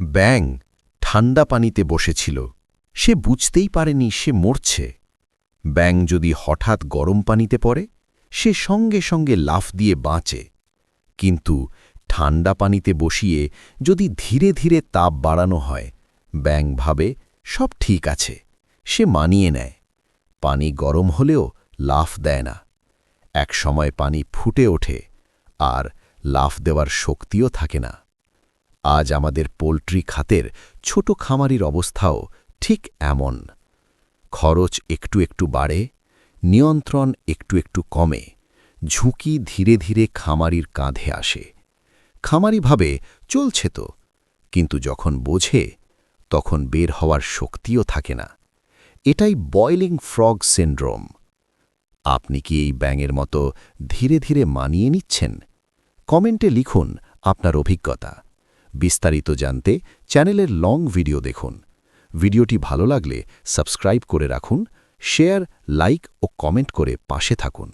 ব্যাঙ ঠান্ডা পানিতে বসেছিল। সে বুঝতেই পারেনি সে মরছে। ব্যাঙ যদি হঠাৎ গরম পানিতে পড়ে, সে সঙ্গে সঙ্গে লাফ দিয়ে বাঁচে। কিন্তু ঠান্ডা পানিতে বসিয়ে যদি ধীরে ধীরে তাপ বাড়ানো হয়, ব্যাঙ ভাবে সব ঠিক আছে, সে মানিয়ে নেয়। পানি গরম হলেও লাফ দেয় না। এক সময় পানি ফুটে ওঠে, আর লাফ দেওয়ার শক্তিও থাকে না। আজ আমাদের পোল্ট্রি খাতের ছোট খামারির অবস্থাও ঠিক এমন। খরচ একটু একটু বাড়ে, নিয়ন্ত্রণ একটু একটু কমে, ঝুঁকি ধীরে ধীরে খামারির কাঁধে আসে। খামারি ভাবে চলছে তো, কিন্তু যখন বোঝে, তখন বের হওয়ার শক্তিও থাকে না। এটাই বয়লিং ফ্রগ সিন্ড্রোম। আপনি কি এই ব্যাঙের মতো ধীরে ধীরে মানিয়ে নিচ্ছেন? কমেন্টে লিখুন আপনার অভিজ্ঞতা। বিস্তারিত জানতে চ্যানেলের লং ভিডিও দেখুন। ভিডিওটি ভালো লাগলে সাবস্ক্রাইব করে রাখুন, শেয়ার, লাইক ও কমেন্ট করে পাশে থাকুন।